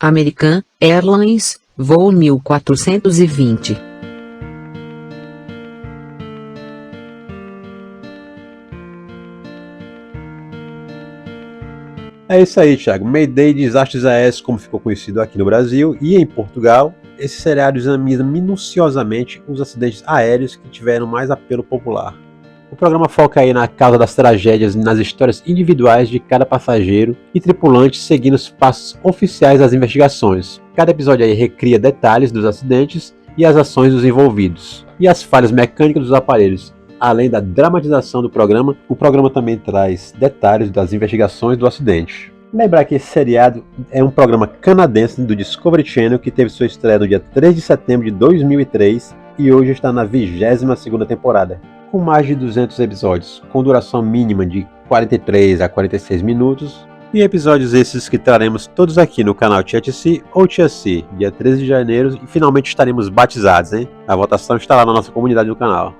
American Airlines, voo 1420. É isso aí, Thiago. Mayday, desastres aéreos, como ficou conhecido aqui no Brasil e em Portugal. Esse seriado examina minuciosamente os acidentes aéreos que tiveram mais apelo popular. O programa foca aí na causa das tragédias e nas histórias individuais de cada passageiro e tripulante, seguindo os passos oficiais das investigações. Cada episódio aí recria detalhes dos acidentes e as ações dos envolvidos, e as falhas mecânicas dos aparelhos. Além da dramatização do programa, o programa também traz detalhes das investigações do acidente. Lembrar que esse seriado é um programa canadense do Discovery Channel que teve sua estreia no dia 3 de setembro de 2003 e hoje está na 22ª temporada, com mais de 200 episódios, com duração mínima de 43 a 46 minutos, e episódios esses que traremos todos aqui no canal TTC ou TSC, dia 13 de janeiro, e finalmente estaremos batizados, hein? A votação está lá na nossa comunidade do canal.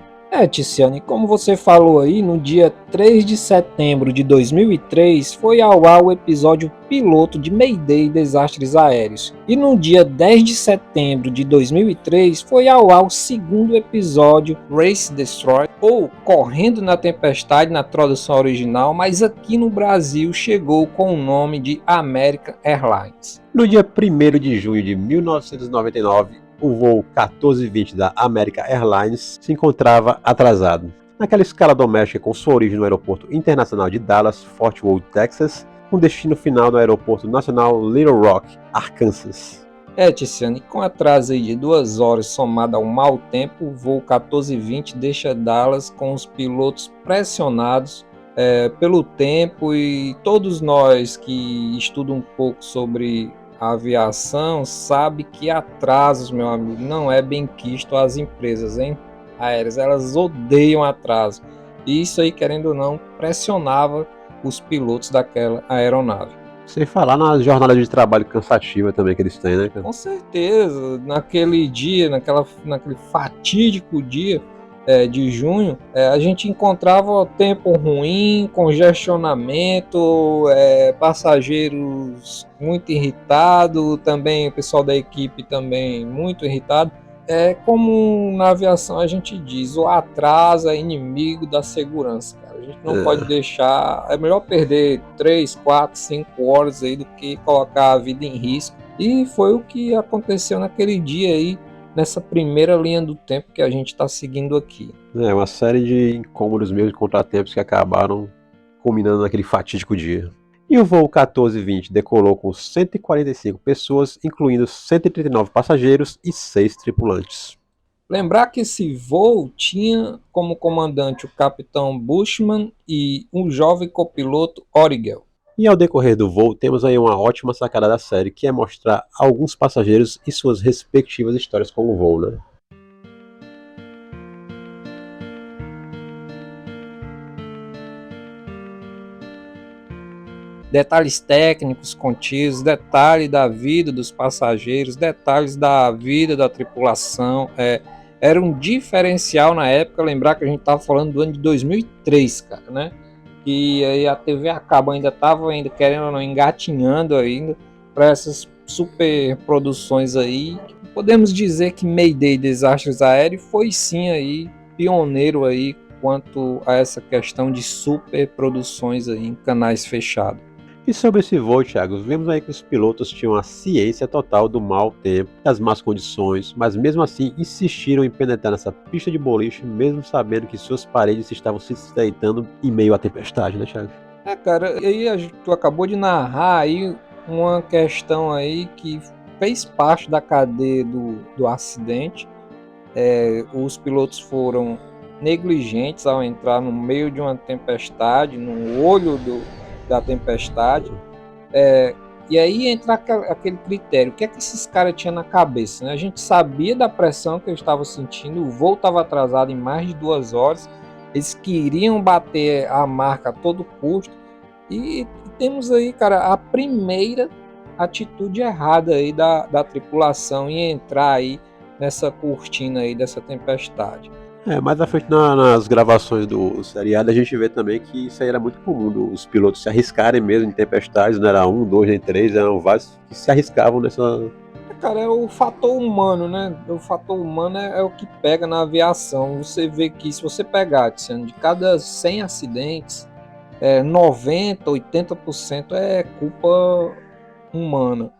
Tiziane, como você falou aí, no dia 3 de setembro de 2003 foi ao ar o episódio piloto de Mayday Desastres Aéreos. E no dia 10 de setembro de 2003 foi ao ar o segundo episódio Race Destroy, ou Correndo na Tempestade na tradução original, mas aqui no Brasil chegou com o nome de American Airlines. No dia 1º de junho de 1999, o voo 1420 da American Airlines se encontrava atrasado. Naquela escala doméstica com sua origem no Aeroporto Internacional de Dallas, Fort Worth, Texas, com destino final no Aeroporto Nacional Little Rock, Arkansas. Tiziane, com atraso aí de 2 horas somado ao mau tempo, o voo 1420 deixa Dallas com os pilotos pressionados pelo tempo, e todos nós que estudam um pouco sobre a aviação sabe que atrasos, meu amigo, não é bem quisto às empresas aéreas, elas odeiam atraso. E isso aí, querendo ou não, pressionava os pilotos daquela aeronave. Sem falar na jornada de trabalho cansativa também que eles têm, né, cara? Com certeza, naquele dia, naquele fatídico dia de junho, a gente encontrava tempo ruim, congestionamento, passageiros muito irritados, também o pessoal da equipe também muito irritado. Como na aviação a gente diz, o atraso é inimigo da segurança, cara. A gente não pode deixar, é melhor perder 3, 4, 5 horas aí do que colocar a vida em risco. E foi o que aconteceu naquele dia aí, nessa primeira linha do tempo que a gente está seguindo aqui. Uma série de incômodos mesmo, de contratempos que acabaram culminando naquele fatídico dia. E o voo 1420 decolou com 145 pessoas, incluindo 139 passageiros e 6 tripulantes. Lembrar que esse voo tinha como comandante o capitão Bushman e um jovem copiloto Origel. E ao decorrer do voo, temos aí uma ótima sacada da série, que é mostrar alguns passageiros e suas respectivas histórias com o voo, né? Detalhes técnicos contidos, detalhe da vida dos passageiros, detalhes da vida da tripulação. Era um diferencial na época. Lembrar que a gente estava falando do ano de 2003, cara, né? E aí a TV a cabo ainda estava querendo ou não, engatinhando ainda para essas super produções aí. Podemos dizer que Mayday Desastres Aéreos foi sim aí pioneiro aí quanto a essa questão de super produções aí em canais fechados. E sobre esse voo, Thiago, vemos aí que os pilotos tinham a ciência total do mau tempo, das más condições, mas mesmo assim insistiram em penetrar nessa pista de boliche, mesmo sabendo que suas paredes estavam se estreitando em meio à tempestade, né, Thiago? Cara, e aí tu acabou de narrar aí uma questão aí que fez parte da cadeia do acidente. Os pilotos foram negligentes ao entrar no meio de uma tempestade, no olho da tempestade, e aí entra aquele critério, o que é que esses caras tinham na cabeça, né? A gente sabia da pressão que eles estavam sentindo, o voo estava atrasado em mais de 2 horas, eles queriam bater a marca a todo custo, e temos aí, cara, a primeira atitude errada aí da tripulação em entrar aí nessa cortina aí dessa tempestade. Mais à frente nas gravações do seriado a gente vê também que isso aí era muito comum, os pilotos se arriscarem mesmo em tempestades, não era um, dois, nem três, eram vários que se arriscavam nessa. Cara, é o fator humano, né? O fator humano é o que pega na aviação. Você vê que se você pegar, Tiziano, de cada 100 acidentes, 90, 80% é culpa humana.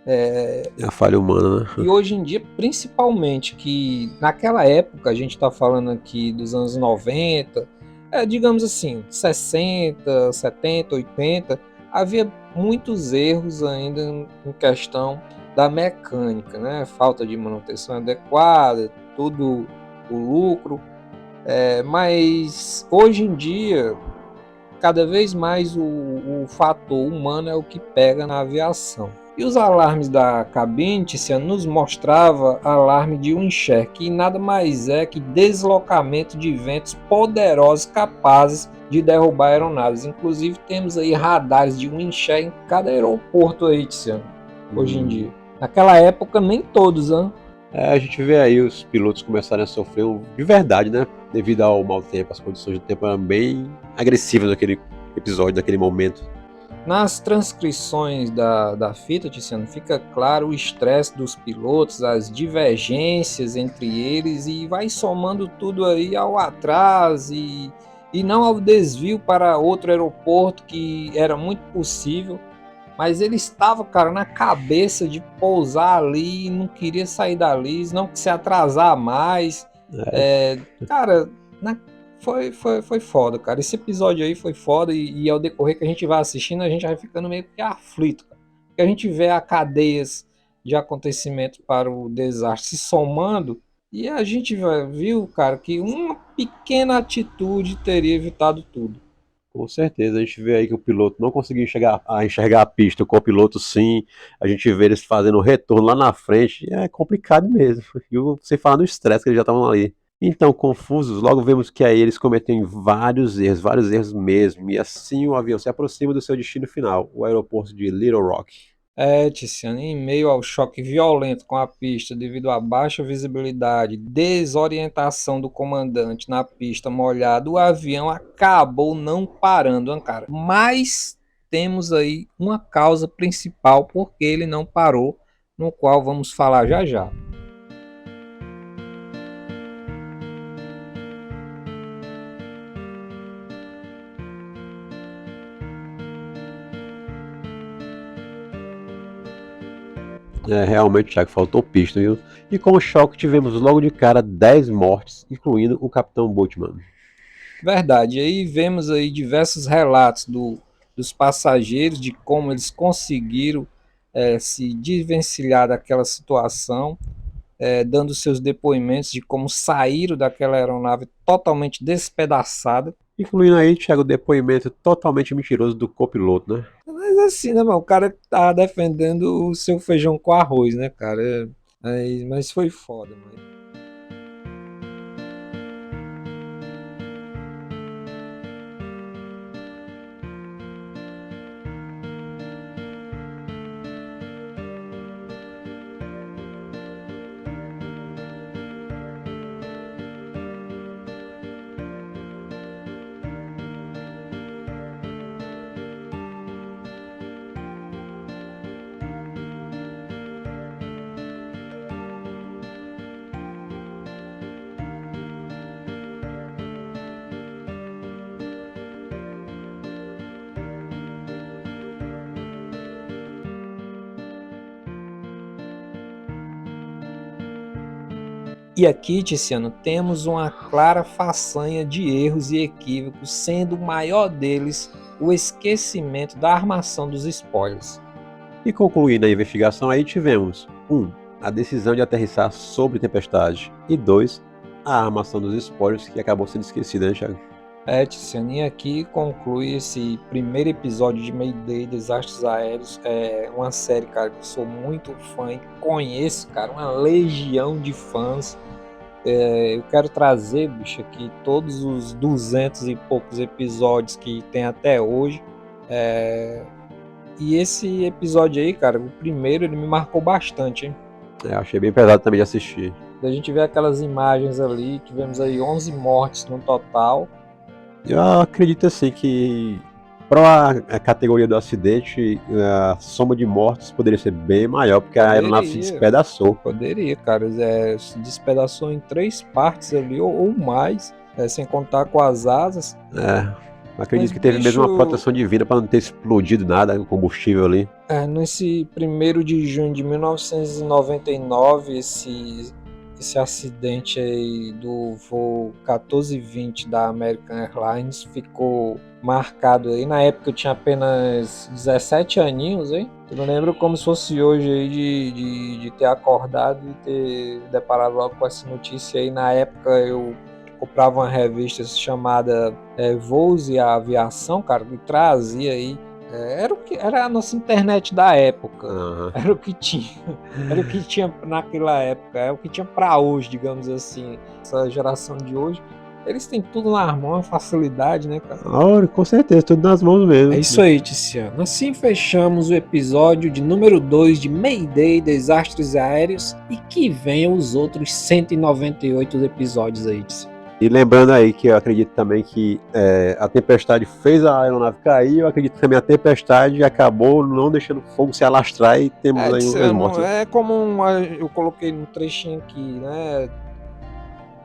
É a falha humana, né? E hoje em dia, principalmente, que naquela época, a gente está falando aqui dos anos 90, digamos assim, 60, 70, 80, havia muitos erros ainda em questão da mecânica, né? Falta de manutenção adequada, tudo o lucro. Mas hoje em dia, cada vez mais o fator humano é o que pega na aviação. E os alarmes da cabine, Tiziano, nos mostrava alarme de Wincher, que nada mais é que deslocamento de ventos poderosos capazes de derrubar aeronaves. Inclusive temos aí radares de Wincher em cada aeroporto aí, Tiziano, hoje em dia. Naquela época nem todos, né? A gente vê aí os pilotos começarem a sofrer de verdade, né? Devido ao mau tempo, as condições do tempo eram bem agressivas naquele episódio, naquele momento. Nas transcrições da fita, Tiziano, fica claro o estresse dos pilotos, as divergências entre eles e vai somando tudo aí ao atraso e não ao desvio para outro aeroporto que era muito possível, mas ele estava, cara, na cabeça de pousar ali e não queria sair dali, não se atrasar mais. Cara, foi foda, cara. Esse episódio aí foi foda e ao decorrer que a gente vai assistindo, a gente vai ficando meio que aflito, cara. Porque a gente vê a cadeias de acontecimentos para o desastre se somando e a gente viu, cara, que uma pequena atitude teria evitado tudo. Com certeza, a gente vê aí que o piloto não conseguiu enxergar a pista, o copiloto sim, a gente vê eles fazendo o retorno lá na frente, é complicado mesmo. E você fala no estresse que eles já estavam ali. Então, confusos, logo vemos que aí eles cometem vários erros mesmo, e assim o avião se aproxima do seu destino final, o aeroporto de Little Rock. Tiziano, em meio ao choque violento com a pista devido à baixa visibilidade, desorientação do comandante na pista molhada, o avião acabou não parando, né, cara. Mas temos aí uma causa principal porque ele não parou, no qual vamos falar já já. Realmente, Thiago, faltou pista, viu? E com o choque tivemos logo de cara 10 mortes, incluindo o Capitão Boatman. Verdade. E aí vemos aí diversos relatos dos passageiros de como eles conseguiram se desvencilhar daquela situação, dando seus depoimentos de como saíram daquela aeronave totalmente despedaçada. Incluindo aí, Thiago, o depoimento totalmente mentiroso do copiloto, né? Mas assim, né, mano? O cara tá defendendo o seu feijão com arroz, né, cara? Mas foi foda, mano. E aqui, Tiziano, temos uma clara façanha de erros e equívocos, sendo o maior deles o esquecimento da armação dos spoilers. E concluindo a investigação, aí tivemos 1. A decisão de aterrissar sobre tempestade. E 2. A armação dos spoilers, que acabou sendo esquecida, né, Thiago? Tiziano, e aqui conclui esse primeiro episódio de Mayday, Desastres Aéreos. É uma série, cara, que eu sou muito fã e conheço, cara, uma legião de fãs. Eu quero trazer, bicho, aqui todos os 200 e poucos episódios que tem até hoje. E esse episódio aí, cara, o primeiro, ele me marcou bastante, hein? Achei bem pesado também de assistir. A gente vê aquelas imagens ali, tivemos aí 11 mortes no total. Eu acredito assim que para a categoria do acidente, a soma de mortos poderia ser bem maior, porque a aeronave se Poderia. despedaçou. Poderia, cara, se despedaçou em 3 partes ali, ou mais, sem contar com as asas. Acredito Mas, que teve mesmo uma bicho, proteção divina para não ter explodido nada, o combustível ali. nesse 1º de junho de 1999, esse acidente aí do voo 1420 da American Airlines ficou marcado aí. Na época eu tinha apenas 17 aninhos, hein? Eu me lembro como se fosse hoje aí de ter acordado e ter deparado logo com essa notícia aí. Na época eu comprava uma revista chamada Voos e a Aviação, cara, que trazia aí. Era a nossa internet da época. Aham. Era o que tinha naquela época, é o que tinha para hoje, digamos assim. Essa geração de hoje, eles têm tudo na mão, uma facilidade, né, cara? Com certeza, tudo nas mãos mesmo. É isso aí, Tiziano. Assim fechamos o episódio de número 2 de Mayday, Desastres Aéreos, e que venham os outros 198 episódios aí, Tiziano. E lembrando aí que eu acredito também que a tempestade fez a aeronave cair, eu acredito que também a tempestade acabou não deixando o fogo se alastrar e temos aí uns mortos. É como eu coloquei no trechinho aqui, né?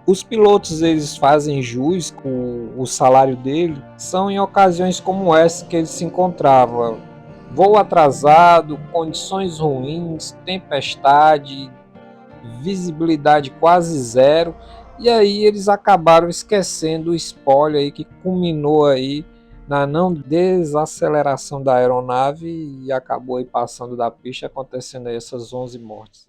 Os pilotos, eles fazem jus com o salário dele, são em ocasiões como essa que ele se encontrava. Voo atrasado, condições ruins, tempestade, visibilidade quase zero. E aí eles acabaram esquecendo o spoiler aí que culminou aí na não desaceleração da aeronave e acabou aí passando da pista, acontecendo aí essas 11 mortes.